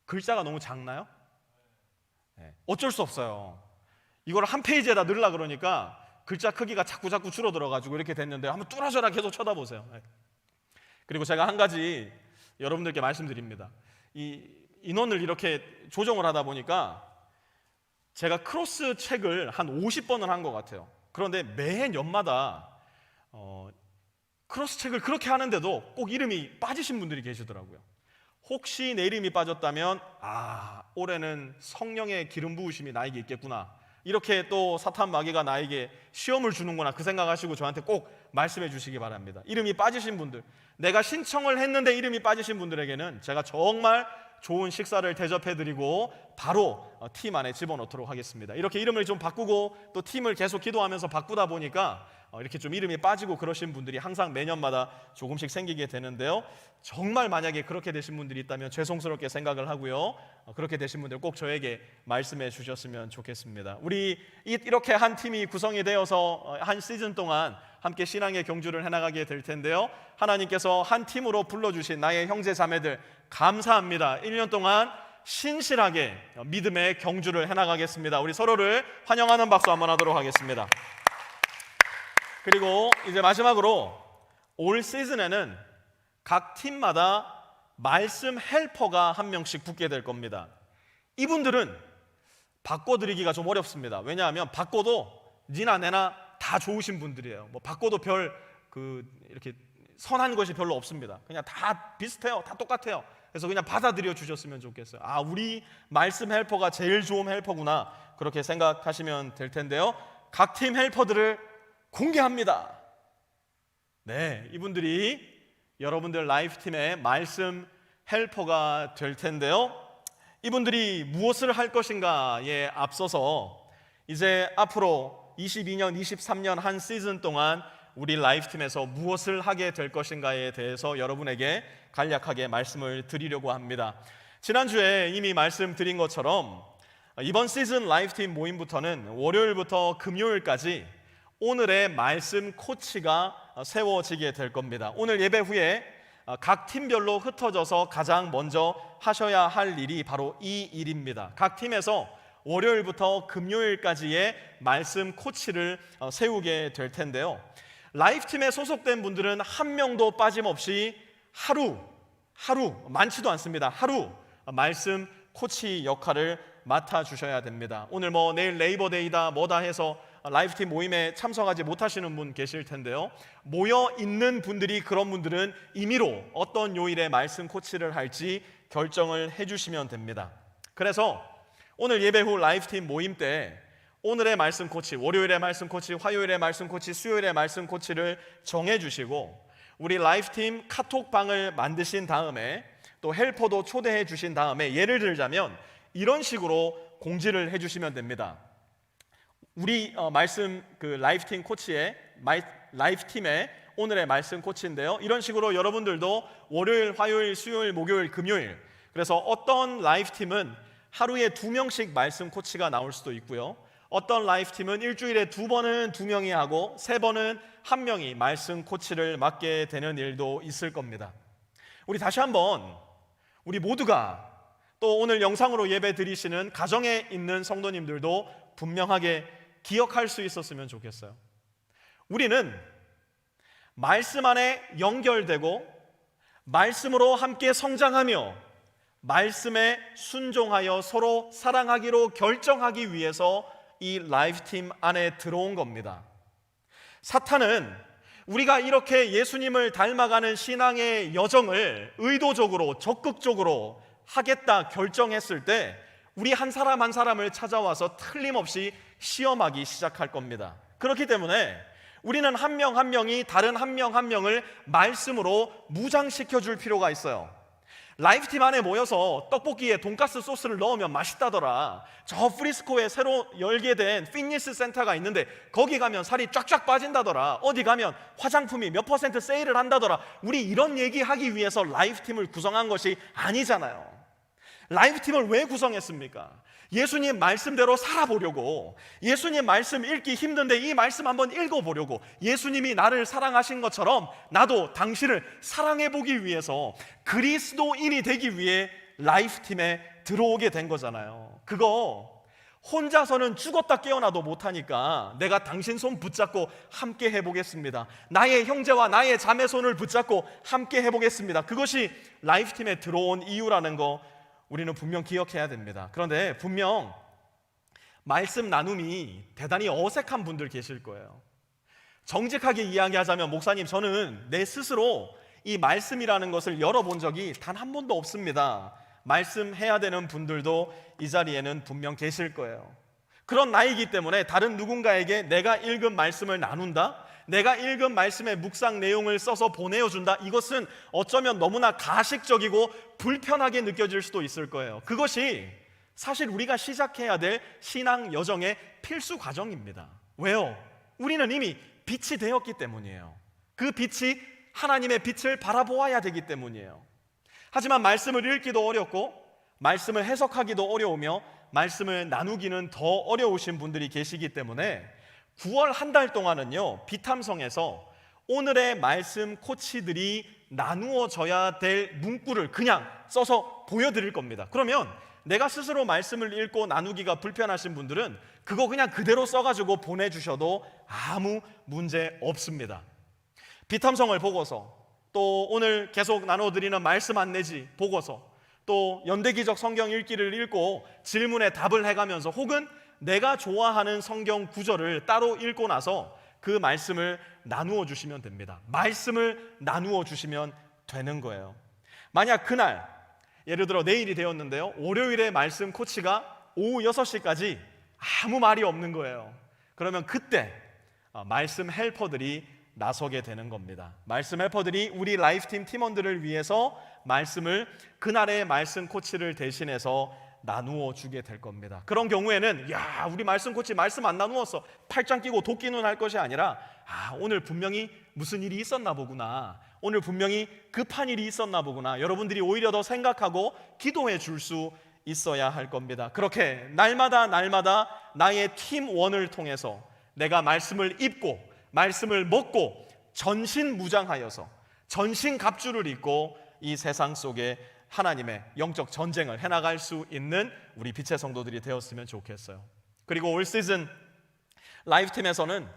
글자가 너무 작나요? 어쩔 수 없어요. 이걸 한 페이지에다 넣으려고 그러니까 글자 크기가 자꾸 줄어들어가지고 이렇게 됐는데 한번 뚫어져라 계속 쳐다보세요. 그리고 제가 한 가지 여러분들께 말씀드립니다. 이 인원을 이렇게 조정을 하다 보니까 제가 크로스 책을 한 50번을 한 것 같아요. 그런데 매해 연마다 크로스 책을 그렇게 하는데도 꼭 이름이 빠지신 분들이 계시더라고요. 혹시 내 이름이 빠졌다면 올해는 성령의 기름 부으심이 나에게 있겠구나, 이렇게 또 사탄 마귀가 나에게 시험을 주는구나, 그 생각하시고 저한테 꼭 말씀해 주시기 바랍니다. 이름이 빠지신 분들, 내가 신청을 했는데 이름이 빠지신 분들에게는 제가 정말 좋은 식사를 대접해드리고 바로 팀 안에 집어넣도록 하겠습니다. 이렇게 이름을 좀 바꾸고 또 팀을 계속 기도하면서 바꾸다 보니까 이렇게 좀 이름이 빠지고 그러신 분들이 항상 매년마다 조금씩 생기게 되는데요. 정말 만약에 그렇게 되신 분들이 있다면 죄송스럽게 생각을 하고요. 그렇게 되신 분들 꼭 저에게 말씀해 주셨으면 좋겠습니다. 우리 이렇게 한 팀이 구성이 되어서 한 시즌 동안 함께 신앙의 경주를 해나가게 될 텐데요. 하나님께서 한 팀으로 불러주신 나의 형제 자매들 감사합니다. 1년 동안 신실하게 믿음의 경주를 해나가겠습니다. 우리 서로를 환영하는 박수 한번 하도록 하겠습니다. 그리고 이제 마지막으로 올 시즌에는 각 팀마다 말씀 헬퍼가 한 명씩 붙게 될 겁니다. 이분들은 바꿔드리기가 좀 어렵습니다. 왜냐하면 바꿔도 니나 내나 다 좋으신 분들이에요. 뭐 바꿔도 이렇게 선한 것이 별로 없습니다. 그냥 다 비슷해요. 다 똑같아요. 그래서 그냥 받아들여 주셨으면 좋겠어요. 우리 말씀 헬퍼가 제일 좋은 헬퍼구나, 그렇게 생각하시면 될 텐데요. 각 팀 헬퍼들을 공개합니다. 네, 이분들이 여러분들 라이프팀의 말씀 헬퍼가 될 텐데요. 이분들이 무엇을 할 것인가에 앞서서 이제 앞으로 22년, 23년 한 시즌 동안 우리 라이프팀에서 무엇을 하게 될 것인가에 대해서 여러분에게 간략하게 말씀을 드리려고 합니다. 지난주에 이미 말씀드린 것처럼 이번 시즌 라이프팀 모임부터는 월요일부터 금요일까지 오늘의 말씀 코치가 세워지게 될 겁니다. 오늘 예배 후에 각 팀별로 흩어져서 가장 먼저 하셔야 할 일이 바로 이 일입니다. 각 팀에서 월요일부터 금요일까지의 말씀 코치를 세우게 될 텐데요. 라이프팀에 소속된 분들은 한 명도 빠짐없이 하루 많지도 않습니다. 하루 말씀 코치 역할을 맡아주셔야 됩니다. 오늘 내일 레이버데이다 뭐다 해서 라이프팀 모임에 참석하지 못하시는 분 계실 텐데요. 모여 있는 분들이, 그런 분들은 임의로 어떤 요일에 말씀 코치를 할지 결정을 해주시면 됩니다. 그래서 오늘 예배 후 라이프팀 모임 때 오늘의 말씀 코치, 월요일의 말씀 코치, 화요일의 말씀 코치, 수요일의 말씀 코치를 정해주시고 우리 라이프팀 카톡방을 만드신 다음에 또 헬퍼도 초대해 주신 다음에, 예를 들자면 이런 식으로 공지를 해주시면 됩니다. 우리 말씀 라이프팀 코치의 라이프팀의 오늘의 말씀 코치인데요. 이런 식으로 여러분들도 월요일, 화요일, 수요일, 목요일, 금요일, 그래서 어떤 라이프팀은 하루에 2명씩 말씀 코치가 나올 수도 있고요. 어떤 라이프팀은 일주일에 2번은 2명이 하고 3번은 1명이 말씀 코치를 맡게 되는 일도 있을 겁니다. 우리 다시 한번 우리 모두가, 또 오늘 영상으로 예배 드리시는 가정에 있는 성도님들도 분명하게 기억할 수 있었으면 좋겠어요. 우리는 말씀 안에 연결되고 말씀으로 함께 성장하며 말씀에 순종하여 서로 사랑하기로 결정하기 위해서 이 라이프팀 안에 들어온 겁니다. 사탄은 우리가 이렇게 예수님을 닮아가는 신앙의 여정을 의도적으로, 적극적으로 하겠다 결정했을 때 우리 한 사람 한 사람을 찾아와서 틀림없이 시험하기 시작할 겁니다. 그렇기 때문에 우리는 한 명 한 명이 다른 한 명 한 명을 말씀으로 무장시켜 줄 필요가 있어요. 라이프팀 안에 모여서 떡볶이에 돈가스 소스를 넣으면 맛있다더라, 저 프리스코에 새로 열게 된 피트니스 센터가 있는데 거기 가면 살이 쫙쫙 빠진다더라, 어디 가면 화장품이 몇 % 세일을 한다더라, 우리 이런 얘기하기 위해서 라이프팀을 구성한 것이 아니잖아요. 라이프팀을 왜 구성했습니까? 예수님 말씀대로 살아보려고, 예수님 말씀 읽기 힘든데 이 말씀 한번 읽어보려고, 예수님이 나를 사랑하신 것처럼 나도 당신을 사랑해보기 위해서, 그리스도인이 되기 위해 라이프팀에 들어오게 된 거잖아요. 그거 혼자서는 죽었다 깨어나도 못하니까 내가 당신 손 붙잡고 함께 해보겠습니다, 나의 형제와 나의 자매 손을 붙잡고 함께 해보겠습니다, 그것이 라이프팀에 들어온 이유라는 거 우리는 분명 기억해야 됩니다. 그런데 분명 말씀 나눔이 대단히 어색한 분들 계실 거예요. 정직하게 이야기하자면, 목사님 저는 내 스스로 이 말씀이라는 것을 열어본 적이 단 한 번도 없습니다, 말씀해야 되는 분들도 이 자리에는 분명 계실 거예요. 그런 나이기 때문에 다른 누군가에게 내가 읽은 말씀을 나눈다, 내가 읽은 말씀의 묵상 내용을 써서 보내어준다. 이것은 어쩌면 너무나 가식적이고 불편하게 느껴질 수도 있을 거예요. 그것이 사실 우리가 시작해야 될 신앙 여정의 필수 과정입니다. 왜요? 우리는 이미 빛이 되었기 때문이에요. 그 빛이 하나님의 빛을 바라보아야 되기 때문이에요. 하지만 말씀을 읽기도 어렵고 말씀을 해석하기도 어려우며 말씀을 나누기는 더 어려우신 분들이 계시기 때문에 9월 한 달 동안은요, 비탐성에서 오늘의 말씀 코치들이 나누어져야 될 문구를 그냥 써서 보여드릴 겁니다. 그러면 내가 스스로 말씀을 읽고 나누기가 불편하신 분들은 그거 그냥 그대로 써가지고 보내주셔도 아무 문제 없습니다. 비탐성을 보고서, 또 오늘 계속 나눠드리는 말씀 안내지 보고서, 또 연대기적 성경 읽기를 읽고 질문에 답을 해가면서, 혹은 내가 좋아하는 성경 구절을 따로 읽고 나서 그 말씀을 나누어 주시면 됩니다. 말씀을 나누어 주시면 되는 거예요. 만약 그날, 예를 들어 내일이 되었는데요, 월요일에 말씀 코치가 오후 6시까지 아무 말이 없는 거예요. 그러면 그때 말씀 헬퍼들이 나서게 되는 겁니다. 말씀 헬퍼들이 우리 라이프팀 팀원들을 위해서 말씀을, 그날의 말씀 코치를 대신해서 나누어 주게 될 겁니다. 그런 경우에는 야, 우리 말씀 코치 말씀 안 나누었어, 팔짱 끼고 도끼눈 할 것이 아니라, 오늘 분명히 무슨 일이 있었나 보구나, 오늘 분명히 급한 일이 있었나 보구나, 여러분들이 오히려 더 생각하고 기도해 줄 수 있어야 할 겁니다. 그렇게 날마다 나의 팀원을 통해서 내가 말씀을 입고 말씀을 먹고 전신무장하여서 전신갑주를 입고 이 세상 속에 하나님의 영적 전쟁을 해나갈 수 있는 우리 빛의 성도들이 되었으면 좋겠어요. 그리고 올 시즌 라이프팀에서는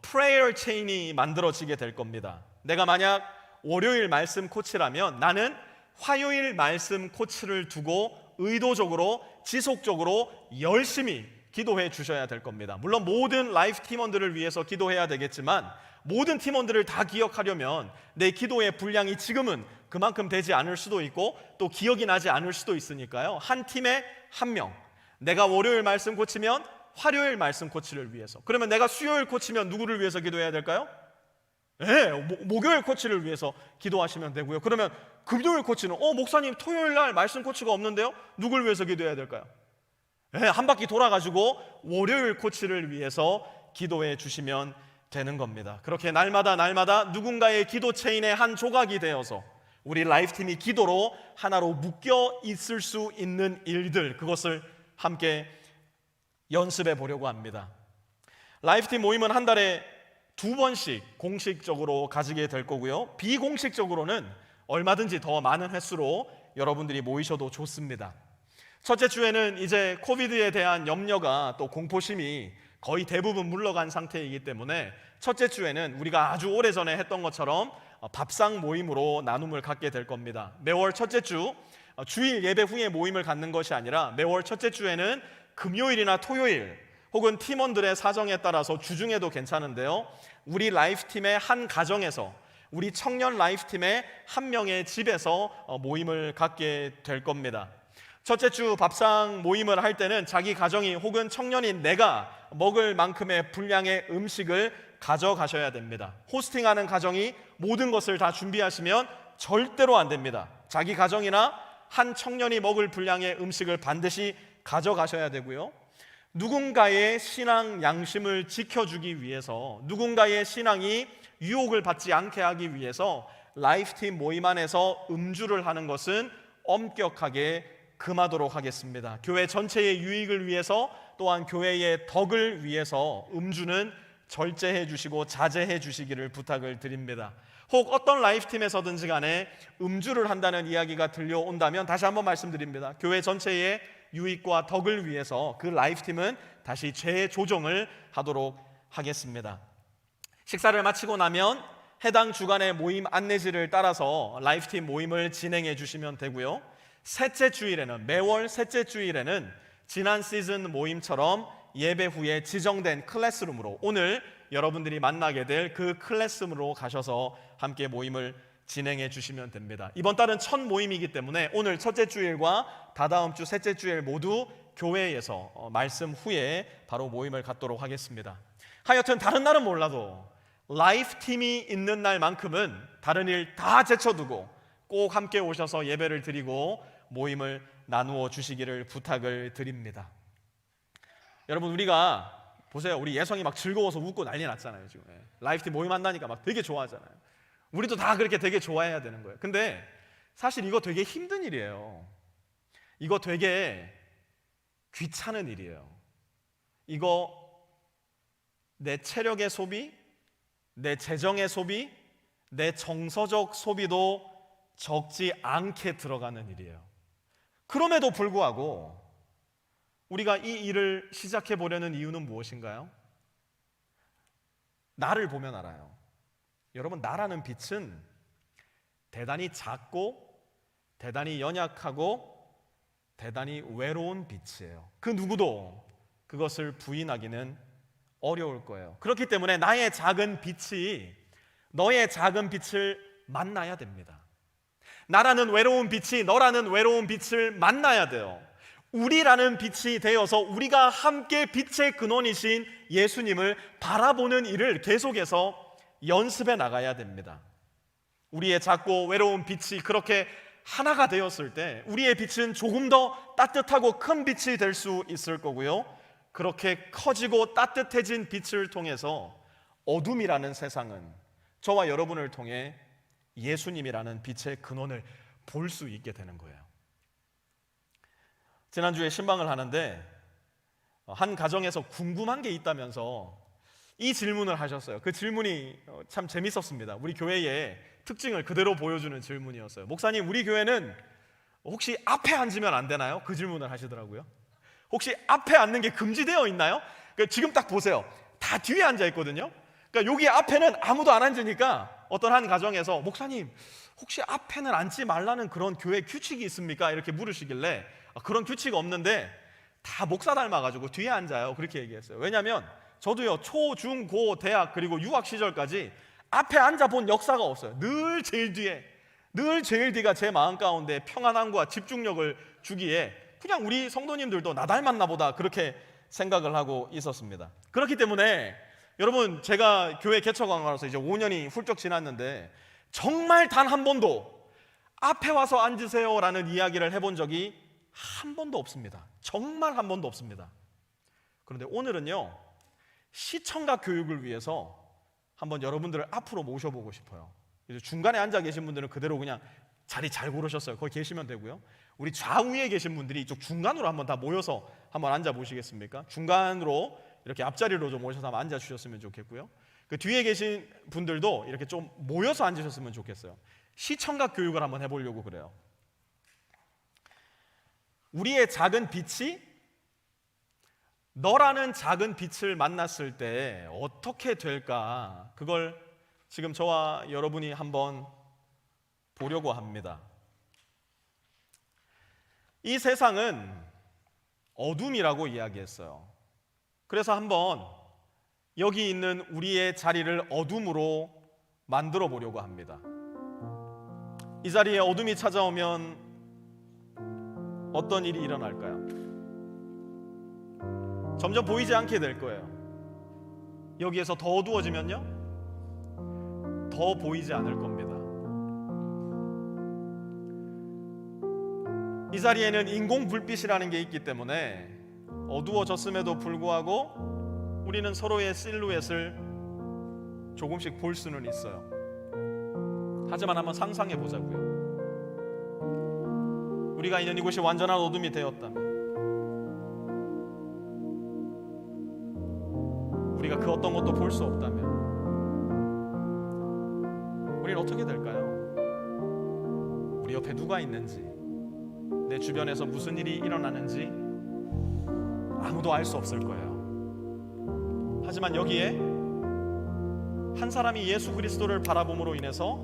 프레이어 체인이 만들어지게 될 겁니다. 내가 만약 월요일 말씀 코치라면 나는 화요일 말씀 코치를 두고 의도적으로 지속적으로 열심히 기도해 주셔야 될 겁니다. 물론 모든 라이프 팀원들을 위해서 기도해야 되겠지만, 모든 팀원들을 다 기억하려면 내 기도의 분량이 지금은 그만큼 되지 않을 수도 있고 또 기억이 나지 않을 수도 있으니까요, 한 팀에 한 명, 내가 월요일 말씀 코치면 화요일 말씀 코치를 위해서, 그러면 내가 수요일 코치면 누구를 위해서 기도해야 될까요? 네, 목요일 코치를 위해서 기도하시면 되고요. 그러면 금요일 코치는 목사님 토요일 날 말씀 코치가 없는데요, 누굴 위해서 기도해야 될까요? 네, 한 바퀴 돌아가지고 월요일 코치를 위해서 기도해 주시면 되는 겁니다. 그렇게 날마다 누군가의 기도 체인의 한 조각이 되어서 우리 라이프팀이 기도로 하나로 묶여 있을 수 있는 일들, 그것을 함께 연습해 보려고 합니다. 라이프팀 모임은 한 달에 2번씩 공식적으로 가지게 될 거고요, 비공식적으로는 얼마든지 더 많은 횟수로 여러분들이 모이셔도 좋습니다. 첫째 주에는 이제 코비드에 대한 염려가, 또 공포심이 거의 대부분 물러간 상태이기 때문에 첫째 주에는 우리가 아주 오래전에 했던 것처럼 밥상 모임으로 나눔을 갖게 될 겁니다. 매월 첫째 주, 주일 예배 후에 모임을 갖는 것이 아니라 매월 첫째 주에는 금요일이나 토요일, 혹은 팀원들의 사정에 따라서 주중에도 괜찮은데요, 우리 라이프팀의 한 가정에서, 우리 청년 라이프팀의 한 명의 집에서 모임을 갖게 될 겁니다. 첫째 주 밥상 모임을 할 때는 자기 가정이, 혹은 청년인 내가 먹을 만큼의 분량의 음식을 가져가셔야 됩니다. 호스팅하는 가정이 모든 것을 다 준비하시면 절대로 안 됩니다. 자기 가정이나 한 청년이 먹을 분량의 음식을 반드시 가져가셔야 되고요, 누군가의 신앙 양심을 지켜주기 위해서, 누군가의 신앙이 유혹을 받지 않게 하기 위해서 라이프팀 모임 안에서 음주를 하는 것은 엄격하게 금하도록 하겠습니다. 교회 전체의 유익을 위해서, 또한 교회의 덕을 위해서 음주는 절제해 주시고 자제해 주시기를 부탁을 드립니다. 혹 어떤 라이프팀에서든지 간에 음주를 한다는 이야기가 들려온다면 다시 한번 말씀드립니다. 교회 전체의 유익과 덕을 위해서 그 라이프팀은 다시 재조정을 하도록 하겠습니다. 식사를 마치고 나면 해당 주간의 모임 안내지를 따라서 라이프팀 모임을 진행해 주시면 되고요, 셋째 주일에는, 매월 셋째 주일에는 지난 시즌 모임처럼 예배 후에 지정된 클래스룸으로, 오늘 여러분들이 만나게 될 그 클래스룸으로 가셔서 함께 모임을 진행해 주시면 됩니다. 이번 달은 첫 모임이기 때문에 오늘 첫째 주일과 다다음 주 셋째 주일 모두 교회에서 말씀 후에 바로 모임을 갖도록 하겠습니다. 하여튼 다른 날은 몰라도 라이프 팀이 있는 날만큼은 다른 일 다 제쳐두고 꼭 함께 오셔서 예배를 드리고 모임을 나누어 주시기를 부탁을 드립니다. 여러분, 우리가 보세요. 우리 예성이 막 즐거워서 웃고 난리 났잖아요. 지금 라이프팀 모임 한다니까 막 되게 좋아하잖아요. 우리도 다 그렇게 되게 좋아해야 되는 거예요. 근데 사실 이거 되게 힘든 일이에요. 이거 되게 귀찮은 일이에요. 이거 내 체력의 소비, 내 재정의 소비, 내 정서적 소비도 적지 않게 들어가는 일이에요. 그럼에도 불구하고 우리가 이 일을 시작해 보려는 이유는 무엇인가요? 나를 보면 알아요. 여러분, 나라는 빛은 대단히 작고 대단히 연약하고 대단히 외로운 빛이에요. 그 누구도 그것을 부인하기는 어려울 거예요. 그렇기 때문에 나의 작은 빛이 너의 작은 빛을 만나야 됩니다. 나라는 외로운 빛이 너라는 외로운 빛을 만나야 돼요. 우리라는 빛이 되어서 우리가 함께 빛의 근원이신 예수님을 바라보는 일을 계속해서 연습해 나가야 됩니다. 우리의 작고 외로운 빛이 그렇게 하나가 되었을 때 우리의 빛은 조금 더 따뜻하고 큰 빛이 될 수 있을 거고요. 그렇게 커지고 따뜻해진 빛을 통해서 어둠이라는 세상은 저와 여러분을 통해 예수님이라는 빛의 근원을 볼 수 있게 되는 거예요. 지난주에 신방을 하는데 한 가정에서 궁금한 게 있다면서 이 질문을 하셨어요. 그 질문이 참 재밌었습니다. 우리 교회의 특징을 그대로 보여주는 질문이었어요. 목사님, 우리 교회는 혹시 앞에 앉으면 안 되나요? 그 질문을 하시더라고요. 혹시 앞에 앉는 게 금지되어 있나요? 그러니까 지금 딱 보세요. 다 뒤에 앉아 있거든요. 그러니까 여기 앞에는 아무도 안 앉으니까 어떤 한 가정에서 목사님, 혹시 앞에는 앉지 말라는 그런 교회 규칙이 있습니까? 이렇게 물으시길래 그런 규칙 없는데 다 목사 닮아가지고 뒤에 앉아요. 그렇게 얘기했어요. 왜냐하면 저도요, 초, 중, 고, 대학 그리고 유학 시절까지 앞에 앉아본 역사가 없어요. 늘 제일 뒤에, 늘 제일 뒤가 제 마음 가운데 평안함과 집중력을 주기에 그냥 우리 성도님들도 나 닮았나 보다 그렇게 생각을 하고 있었습니다. 그렇기 때문에 여러분, 제가 교회 개척하고 나서 이제 5년이 훌쩍 지났는데 정말 단 한 번도 앞에 와서 앉으세요라는 이야기를 해본 적이 한 번도 없습니다. 정말 한 번도 없습니다. 그런데 오늘은요, 시청각 교육을 위해서 한번 여러분들을 앞으로 모셔보고 싶어요. 이제 중간에 앉아 계신 분들은 그대로 그냥 자리 잘 고르셨어요. 거기 계시면 되고요. 우리 좌우에 계신 분들이 이쪽 중간으로 한번 다 모여서 한번 앉아 보시겠습니까? 중간으로 이렇게 앞자리로 좀 모셔서 한번 앉아 주셨으면 좋겠고요. 그 뒤에 계신 분들도 이렇게 좀 모여서 앉으셨으면 좋겠어요. 시청각 교육을 한번 해보려고 그래요. 우리의 작은 빛이 너라는 작은 빛을 만났을 때 어떻게 될까? 그걸 지금 저와 여러분이 한번 보려고 합니다. 이 세상은 어둠이라고 이야기했어요. 그래서 한번 여기 있는 우리의 자리를 어둠으로 만들어 보려고 합니다. 이 자리에 어둠이 찾아오면 어떤 일이 일어날까요? 점점 보이지 않게 될 거예요. 여기에서 더 어두워지면요, 더 보이지 않을 겁니다. 이 자리에는 인공 불빛이라는 게 있기 때문에 어두워졌음에도 불구하고 우리는 서로의 실루엣을 조금씩 볼 수는 있어요. 하지만 한번 상상해 보자고요. 우리가 있는 이곳이 완전한 어둠이 되었다면, 우리가 그 어떤 것도 볼 수 없다면 우리는 어떻게 될까요? 우리 옆에 누가 있는지, 내 주변에서 무슨 일이 일어나는지 아무도 알 수 없을 거예요. 하지만 여기에 한 사람이 예수 그리스도를 바라봄으로 인해서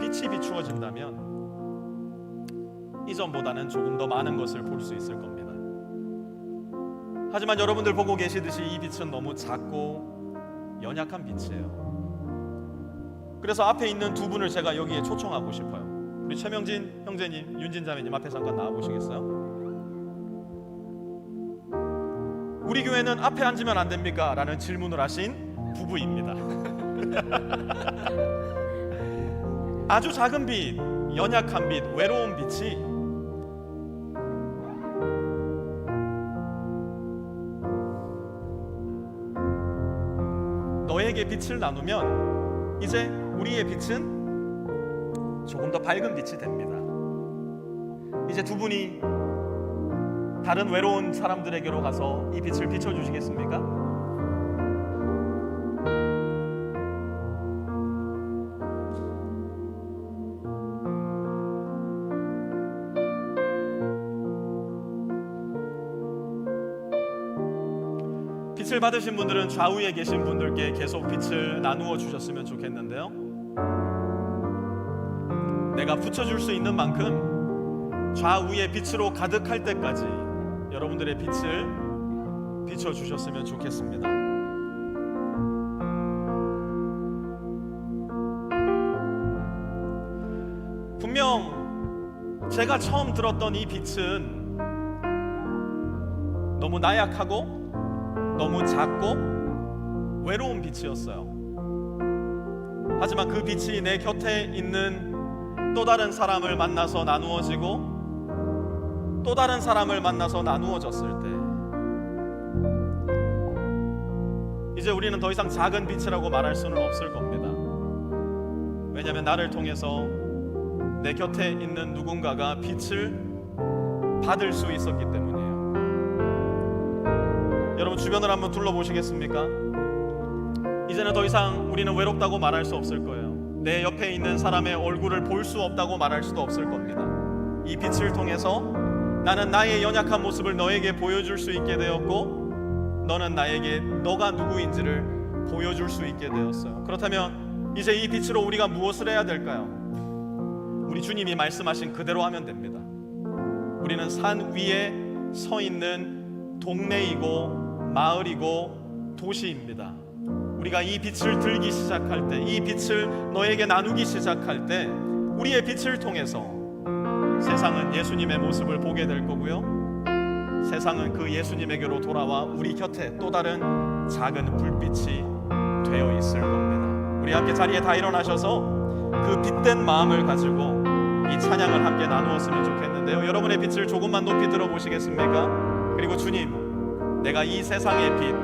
빛이 비추어진다면 이전보다는 조금 더 많은 것을 볼 수 있을 겁니다. 하지만 여러분들 보고 계시듯이 이 빛은 너무 작고 연약한 빛이에요. 그래서 앞에 있는 두 분을 제가 여기에 초청하고 싶어요. 우리 최명진 형제님, 윤진 자매님 앞에 잠깐 나와 보시겠어요? 우리 교회는 앞에 앉으면 안 됩니까? 라는 질문을 하신 부부입니다. 아주 작은 빛, 연약한 빛, 외로운 빛이 너에게 빛을 나누면 이제 우리의 빛은 조금 더 밝은 빛이 됩니다. 이제 두 분이 다른 외로운 사람들에게로 가서 이 빛을 비춰주시겠습니까? 빛을 받으신 분들은 좌우에 계신 분들께 계속 빛을 나누어 주셨으면 좋겠는데요, 내가 붙여줄 수 있는 만큼 좌우에 빛으로 가득할 때까지 여러분들의 빛을 비춰주셨으면 좋겠습니다. 분명 제가 처음 들었던 이 빛은 너무 나약하고 너무 작고 외로운 빛이었어요. 하지만 그 빛이 내 곁에 있는 또 다른 사람을 만나서 나누어지고 또 다른 사람을 만나서 나누어졌을 때 이제 우리는 더 이상 작은 빛이라고 말할 수는 없을 겁니다. 왜냐하면 나를 통해서 내 곁에 있는 누군가가 빛을 받을 수 있었기 때문이에요. 여러분 주변을 한번 둘러보시겠습니까? 이제는 더 이상 우리는 외롭다고 말할 수 없을 거예요. 내 옆에 있는 사람의 얼굴을 볼 수 없다고 말할 수도 없을 겁니다. 이 빛을 통해서 나는 나의 연약한 모습을 너에게 보여줄 수 있게 되었고 너는 나에게 너가 누구인지를 보여줄 수 있게 되었어요. 그렇다면 이제 이 빛으로 우리가 무엇을 해야 될까요? 우리 주님이 말씀하신 그대로 하면 됩니다. 우리는 산 위에 서 있는 동네이고 마을이고 도시입니다. 우리가 이 빛을 들기 시작할 때, 이 빛을 너에게 나누기 시작할 때 우리의 빛을 통해서 세상은 예수님의 모습을 보게 될 거고요, 세상은 그 예수님에게로 돌아와 우리 곁에 또 다른 작은 불빛이 되어 있을 겁니다. 우리 함께 자리에 다 일어나셔서 그 빛된 마음을 가지고 이 찬양을 함께 나누었으면 좋겠는데요, 여러분의 빛을 조금만 높이 들어보시겠습니까? 그리고 주님, 내가 이 세상의 빛,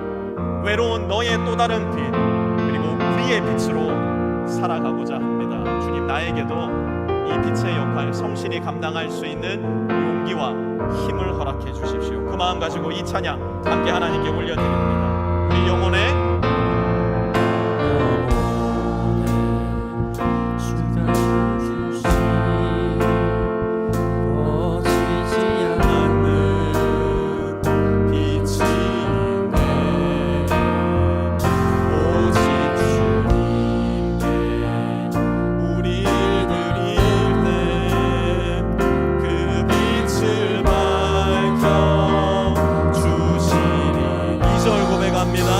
외로운 너의 또 다른 빛, 그리고 우리의 빛으로 살아가고자 합니다. 주님, 나에게도 이 빛의 역할 성실히 감당할 수 있는 용기와 힘을 허락해 주십시오. 그 마음 가지고 이 찬양 함께 하나님께 올려드립니다. 우리 영혼의 고백합니다.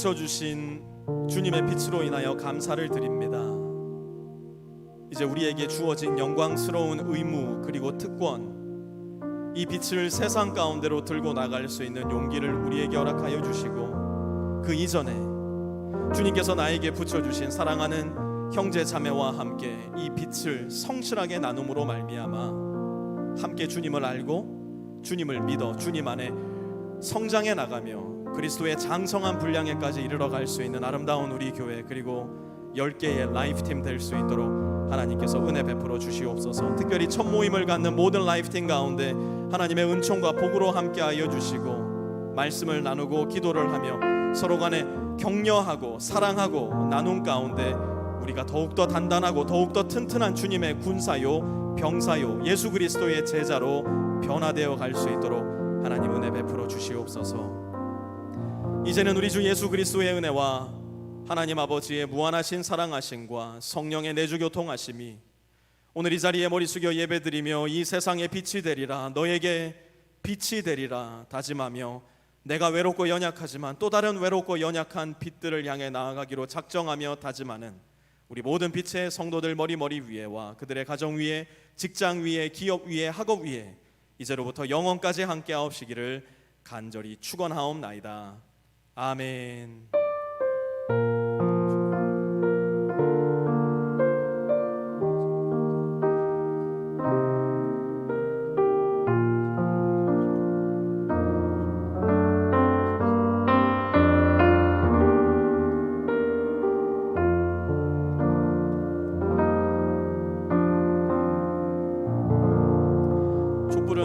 비춰주신 주님의 빛으로 인하여 감사를 드립니다. 이제 우리에게 주어진 영광스러운 의무 그리고 특권, 이 빛을 세상 가운데로 들고 나갈 수 있는 용기를 우리에게 허락하여 주시고, 그 이전에 주님께서 나에게 붙여주신 사랑하는 형제 자매와 함께 이 빛을 성실하게 나눔으로 말미암아 함께 주님을 알고 주님을 믿어 주님 안에 성장해 나가며 그리스도의 장성한 분량에까지 이르러 갈 수 있는 아름다운 우리 교회, 그리고 10개의 라이프팀 될 수 있도록 하나님께서 은혜 베풀어 주시옵소서. 특별히 첫 모임을 갖는 모든 라이프팀 가운데 하나님의 은총과 복으로 함께하여 주시고, 말씀을 나누고 기도를 하며 서로 간에 격려하고 사랑하고 나눔 가운데 우리가 더욱더 단단하고 더욱더 튼튼한 주님의 군사요 병사요 예수 그리스도의 제자로 변화되어 갈 수 있도록 하나님 은혜 베풀어 주시옵소서. 이제는 우리 주 예수 그리스도의 은혜와 하나님 아버지의 무한하신 사랑하심과 성령의 내주 교통하심이 오늘 이 자리에 머리 숙여 예배드리며 이 세상의 빛이 되리라, 너에게 빛이 되리라 다짐하며 내가 외롭고 연약하지만 또 다른 외롭고 연약한 빛들을 향해 나아가기로 작정하며 다짐하는 우리 모든 빛의 성도들 머리 위에와 그들의 가정 위에, 직장 위에, 기업 위에, 학업 위에 이제로부터 영원까지 함께하옵시기를 간절히 축원하옵나이다. 아멘.